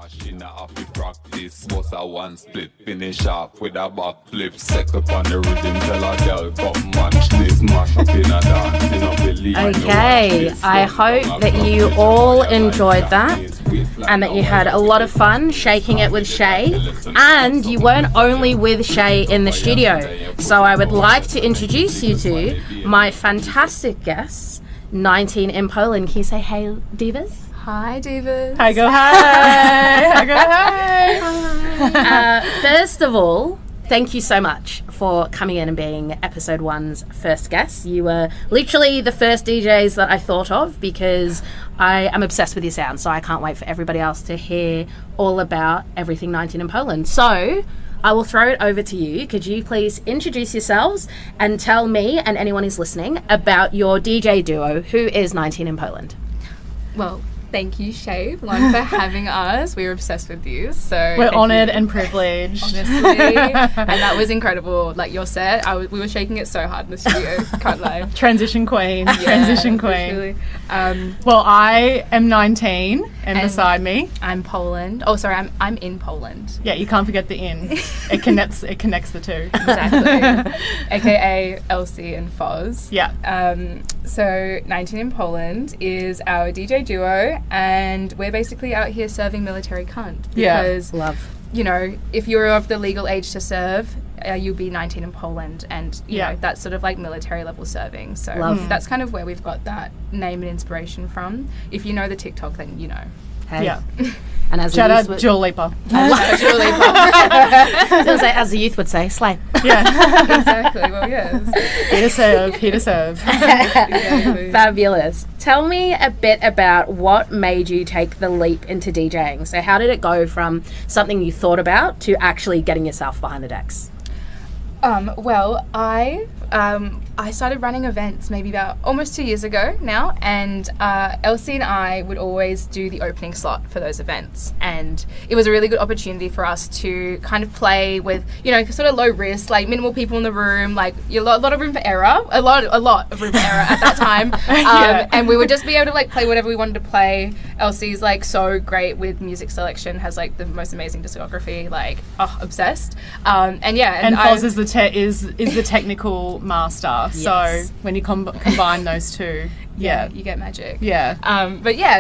She not have to practice, bust a one split, finish off with a backflip, sex up on the rhythm, tell a girl come match this, mash up in a dance, you know, believe. Okay, I hope that you all enjoyed that and that you had a lot of fun shaking it with Shay, and you weren't only with Shay in the studio. So I would like to introduce you to my fantastic guests, 19 in Poland. Can you say hey, Divas? Hi, Divas. Hi, go hi. Hi, go hi. First of all, thank you so much for coming in and being episode 1's first guest. You were literally the first DJs that I thought of because I am obsessed with your sound, so I can't wait for everybody else to hear all about everything 19 in Poland. So I will throw it over to you. Could you please introduce yourselves and tell me and anyone who's listening about your DJ duo, who is 19 in Poland? Well, thank you, Shay, for having us. We were obsessed with you. So we're honoured and privileged. Honestly. And that was incredible. Like your set, we were shaking it so hard in the studio. Can't lie. Transition queen. Yeah, transition queen. Really. Well, I am 19 and beside me. I'm Poland. Oh, sorry, I'm in Poland. Yeah, you can't forget the in. It connects the two. Exactly. AKA Elsie and Foz. Yeah. So 19 in Poland is our DJ duo, and we're basically out here serving military cunt. Because, you know, if you're of the legal age to serve, you'll be 19 in Poland, and you know, that's sort of like military level serving. So that's kind of where we've got that name and inspiration from. If you know the TikTok, then you know. Hey. Yeah. And as shout out Jewel Leaper. As the youth would say, slay. Yeah. Exactly. Well, yes. Here to serve. Exactly. Fabulous. Tell me a bit about what made you take the leap into DJing. So how did it go from something you thought about to actually getting yourself behind the decks? Well, I started running events maybe about almost 2 years ago now, and Elsie and I would always do the opening slot for those events, and it was a really good opportunity for us to kind of play with, you know, sort of low risk, like minimal people in the room, like a lot of room for error, a lot of room for error at that time, and we would just be able to like play whatever we wanted to play. Elsie's like so great with music selection, has like the most amazing discography, like obsessed, and Foz is the technical master. Yes. So when you combine those two, you get magic. Yeah.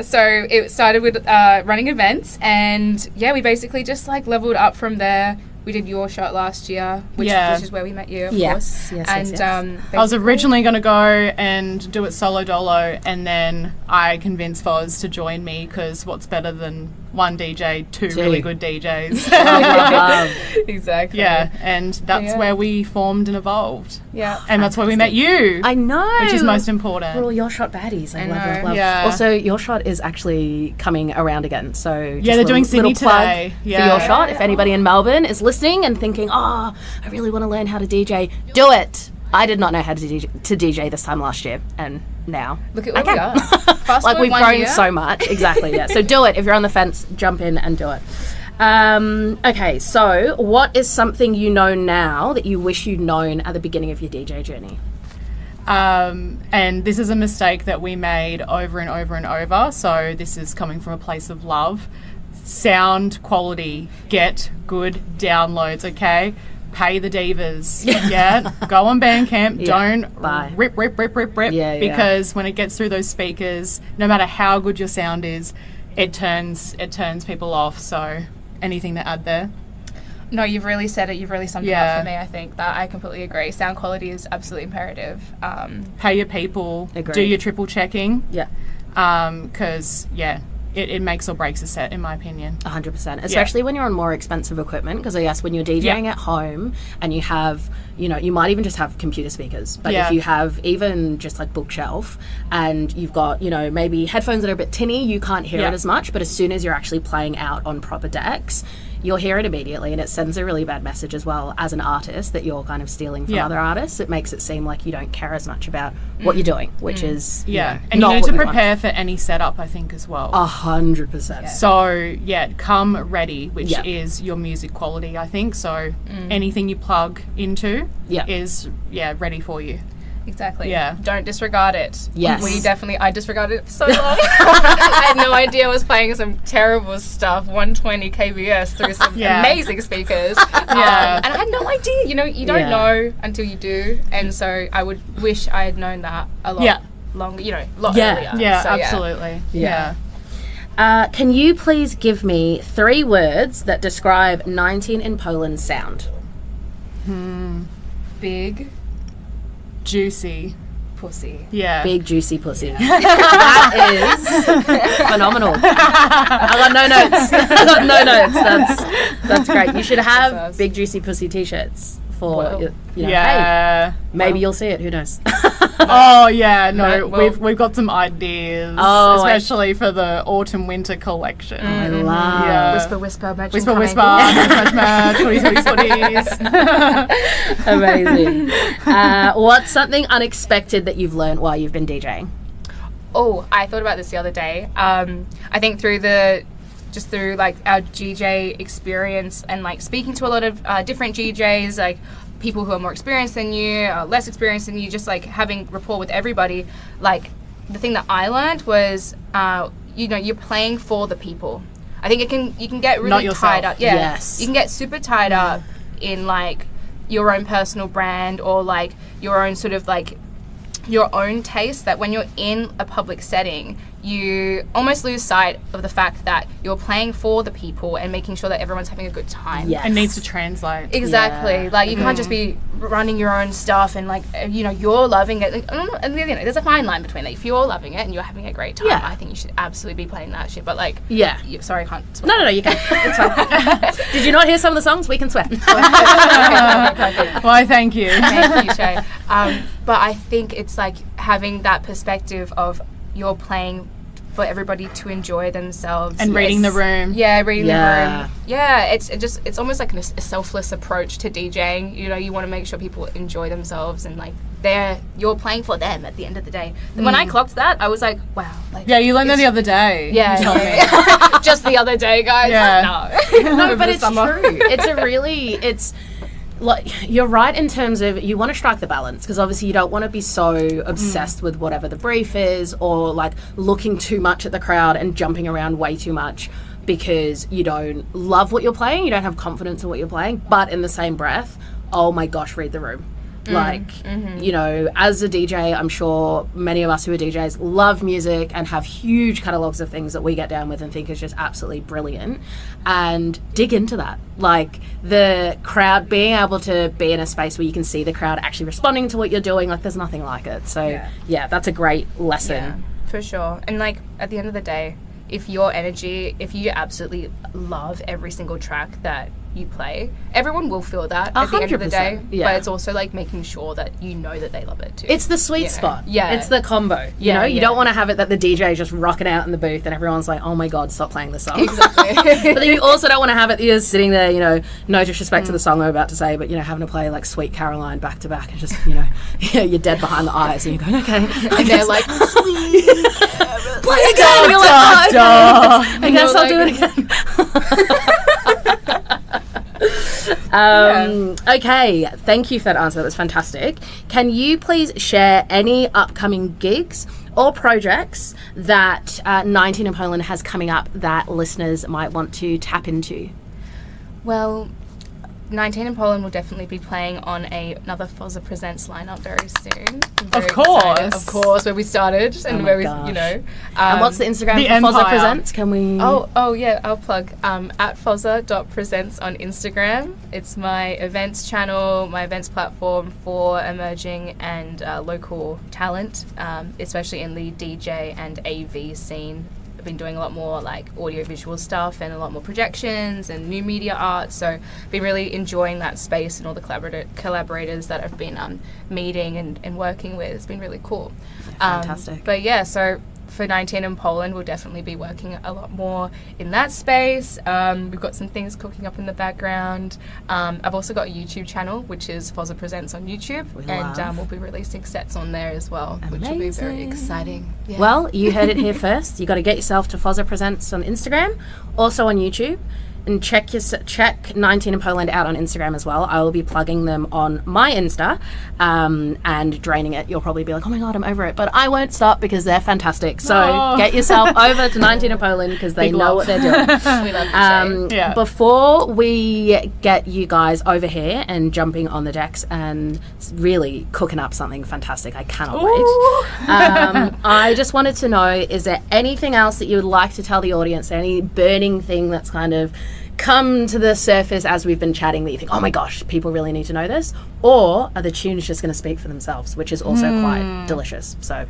So it started with running events, and we basically just like leveled up from there. We did Your Shot last year, which is where we met you, of course. Yes. I was originally going to go and do it solo dolo, and then I convinced Foz to join me because what's better than one DJ, two really good DJs. Love. Exactly. Yeah, and that's where we formed and evolved. And that's where we met you. I know. Which is most important. We're all Your Shot baddies. I love. Yeah. Also, Your Shot is actually coming around again. So they're doing Sydney today. For Your Shot. If anybody in Melbourne is listening and thinking, I really want to learn how to DJ, do it. I did not know how to DJ this time last year, and now look at where we are. Like we've grown so much. Exactly. Yeah. So do it. If you're on the fence, jump in and do it. Okay. So what is something you know now that you wish you'd known at the beginning of your DJ journey? And this is a mistake that we made over and over and over. So this is coming from a place of love. Sound quality. Get good downloads. Okay. Pay the divas. Go on Bandcamp. Don't rip. Because when it gets through those speakers, no matter how good your sound is, it turns people off. So anything to add there? No, you've really said it. You've really summed it up for me. I think that I completely agree. Sound quality is absolutely imperative. Pay your people. Agreed. Do your triple checking. Yeah. Because it makes or breaks a set, in my opinion. 100%. Especially when you're on more expensive equipment, because I guess when you're DJing at home and you have, you know, you might even just have computer speakers, but if you have even just like bookshelf and you've got, you know, maybe headphones that are a bit tinny, you can't hear it as much, but as soon as you're actually playing out on proper decks, you'll hear it immediately, and it sends a really bad message as well as an artist that you're kind of stealing from other artists. It makes it seem like you don't care as much about what you're doing, which is and you need to prepare for any setup, I think, as well. 100%. So come ready, which is your music quality, I think. So anything you plug into is ready for you. Exactly. Yeah. Don't disregard it. Yes. I disregarded it for so long. I had no idea I was playing some terrible stuff, 120 kbs through some amazing speakers. And I had no idea. You don't know until you do. And so I would wish I had known that a lot longer, a lot earlier. Yeah, so, absolutely. Yeah. Can you please give me 3 words that describe 19 in Poland sound? Big Juicy. pussy. Yeah. Big juicy pussy. That is phenomenal. I got no notes. That's great. You should have big juicy pussy t-shirts for hey, maybe you'll see it, who knows. Oh yeah, no, we've got some ideas, especially for the autumn winter collection. I love Whisper, merch, hoodies. Amazing. What's something unexpected that you've learned while you've been DJing? Oh, I thought about this the other day. I think through like our DJ experience and like speaking to a lot of different DJs, like people who are more experienced than you, less experienced than you, just like having rapport with everybody. Like the thing that I learned was, you're playing for the people. I think you can get really tied up. Yeah, yes. You can get super tied up in like your own personal brand or like your own sort of like your own taste, that when you're in a public setting, you almost lose sight of the fact that you're playing for the people and making sure that everyone's having a good time. Yes. It needs to translate. Exactly. Yeah. Like, you can't just be running your own stuff and, like, you're loving it. Like, and, there's a fine line between that. If you're loving it and you're having a great time, I think you should absolutely be playing that shit. But, like, sorry, I can't swear. No, you can. It's fine. Did you not hear some of the songs? We can swear. Perfect. Why, thank you. Thank you, Shay. But I think it's, like, having that perspective of you're playing for everybody to enjoy themselves and reading the room. Yeah, reading the room. Yeah, it's almost like a selfless approach to DJing. You want to make sure people enjoy themselves and like you're playing for them at the end of the day. And when I clocked that, I was like, wow. Like, you learned that the other day. Yeah, just the other day, guys. Yeah. No, but it's true. It's like, you're right in terms of you want to strike the balance, because obviously you don't want to be so obsessed with whatever the brief is, or like looking too much at the crowd and jumping around way too much because you don't love what you're playing, you don't have confidence in what you're playing. But in the same breath, oh my gosh, read the room. Like, as a DJ, I'm sure many of us who are DJs love music and have huge catalogues of things that we get down with and think is just absolutely brilliant, and dig into that. Like, the crowd, being able to be in a space where you can see the crowd actually responding to what you're doing, like, there's nothing like it. So, yeah that's a great lesson. Yeah, for sure. And, like, at the end of the day, if you absolutely love every single track that you play, everyone will feel that at the end of the day. But it's also like making sure that you know that they love it too. It's the sweet spot. Yeah, it's the combo. You don't want to have it that the DJ is just rocking out in the booth and everyone's like, oh my god, stop playing the song. Exactly. But then you also don't want to have it that you're sitting there, no disrespect to the song I'm about to say, but having to play like Sweet Caroline back to back and just you're dead behind the eyes and you're going, okay, and they're like, play again. You're like, I guess I'll do it again. Okay, thank you for that answer. That was fantastic. Can you please share any upcoming gigs or projects that 19 in Poland has coming up that listeners might want to tap into? Well, 19 in Poland will definitely be playing on another Fozza Presents lineup very soon. Of course. Of course, where we started and where we, and what's the Instagram for Empire. Fozza Presents? Can we? Oh yeah, I'll plug at Fozza.presents on Instagram. It's my events channel, my events platform for emerging and local talent, especially in the DJ and AV scene. Been doing a lot more like audio-visual stuff and a lot more projections and new media art, so been really enjoying that space and all the collaborators that I've been meeting and working with. It's been really cool. Fantastic. But yeah, so for 19 in Poland, we'll definitely be working a lot more in that space. We've got some things cooking up in the background. I've also got a YouTube channel, which is Fozza Presents on YouTube, and we'll be releasing sets on there as well, which will be very exciting. Yeah. Well, you heard it here first. You got to get yourself to Fozza Presents on Instagram, also on YouTube. and check 19 in Poland out on Instagram as well. I will be plugging them on my Insta and draining it. You'll probably be like, oh my God, I'm over it. But I won't stop because they're fantastic. So get yourself over to 19 in Poland because they know what they're doing. We love you, Before we get you guys over here and jumping on the decks and really cooking up something fantastic, I cannot wait. I just wanted to know, is there anything else that you would like to tell the audience? Any burning thing that's kind of come to the surface as we've been chatting that you think, oh my gosh, people really need to know this? Or are the tunes just going to speak for themselves, which is also quite delicious? So,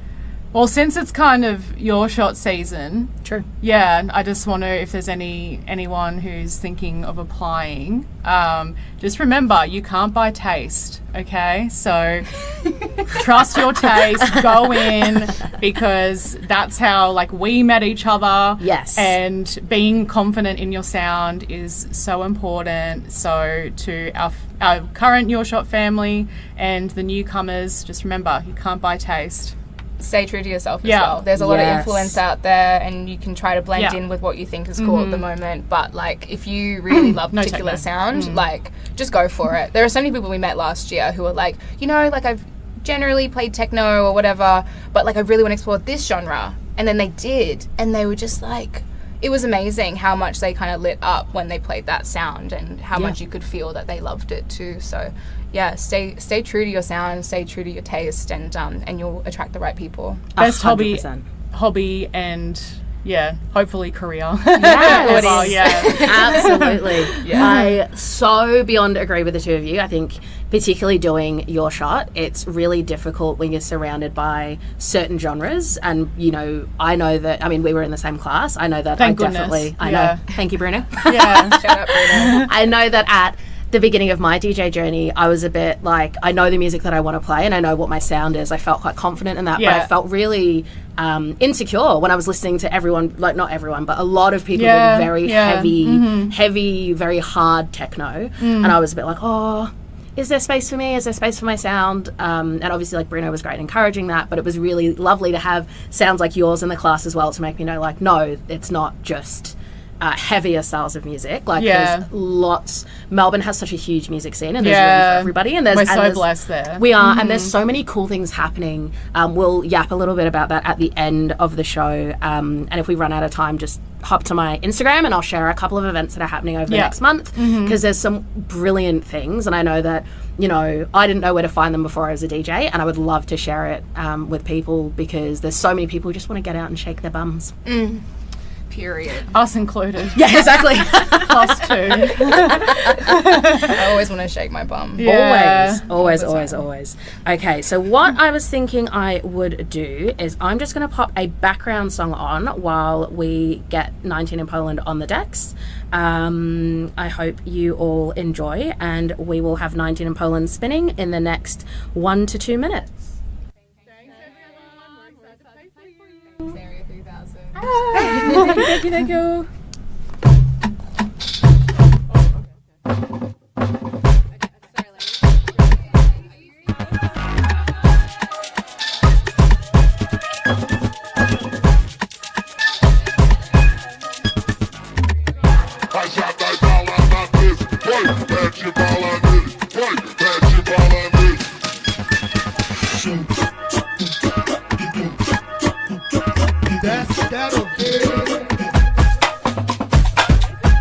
well, since it's kind of your shot season, true. Yeah, I just want to, if there's anyone who's thinking of applying, just remember, you can't buy taste, okay? So trust your taste, go in, because that's how, like, we met each other. Yes. And being confident in your sound is so important. So to our current Your Shot family and the newcomers, just remember, you can't buy taste. Stay true to yourself as well. There's a lot of influence out there, and you can try to blend in with what you think is cool at the moment. But like, if you really love a particular sound, like, just go for it. There are so many people we met last year who are like, you know, like, I've generally played techno or whatever, but like, I really want to explore this genre. And then they did, and they were just like, it was amazing how much they kind of lit up when they played that sound, and how much you could feel that they loved it too. So yeah, stay true to your sound, stay true to your taste, and you'll attract the right people. Best 100%. hobby and hopefully career. Yes. Absolutely. I so beyond agree with the two of you. I think particularly doing Your Shot, it's really difficult when you're surrounded by certain genres. And, you know, I know that, I mean, we were in the same class. I know that I know. Thank you, Bruno. Yeah. Shout out, Bruno. I know that at the beginning of my DJ journey, I was a bit like, I know the music that I want to play and I know what my sound is. I felt quite confident in that, but I felt really insecure when I was listening to everyone, like, not everyone, but a lot of people doing very heavy, very hard techno. And I was a bit like, oh, is there space for me? Is there space for my sound? And obviously, like, Bruno was great encouraging that, but it was really lovely to have sounds like yours in the class as well to make me know, like, no, it's not just heavier styles of music. Like, there's lots. Melbourne has such a huge music scene, and there's room for everybody. And we're so blessed there. We are, and there's so many cool things happening. We'll yap a little bit about that at the end of the show. And if we run out of time, just hop to my Instagram and I'll share a couple of events that are happening over the next month, because there's some brilliant things, and I know that, you know, I didn't know where to find them before I was a DJ, and I would love to share it with people, because there's so many people who just want to get out and shake their bums. Period. Us included. Yeah, exactly. Plus two. I always want to shake my bum. Yeah. Always. Okay, so what I was thinking I would do is I'm just going to pop a background song on while we get 19 in Poland on the decks. I hope you all enjoy, and we will have 19 in Poland spinning in the next 1 to 2 minutes. Thank you.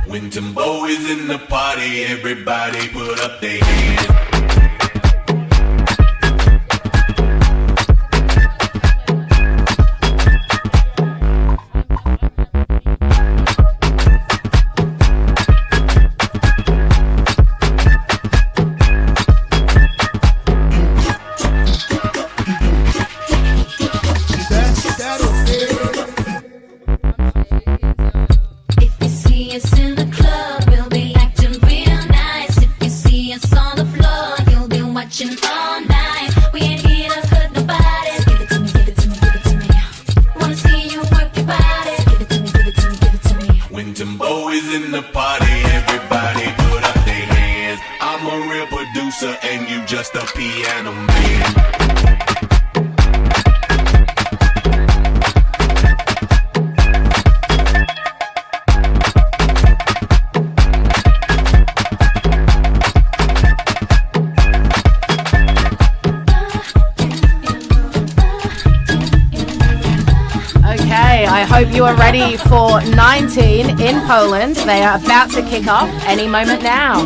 When Timbo is in the party, everybody put up their hands. And you just a piano man. I hope you are ready for 19 in Poland. They are about to kick off any moment now.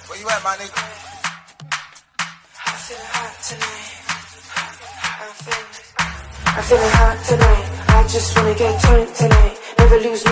Where you at, my nigga? I'm feeling hot tonight. I'm feeling hot tonight. I just wanna get turned tonight. Never lose me.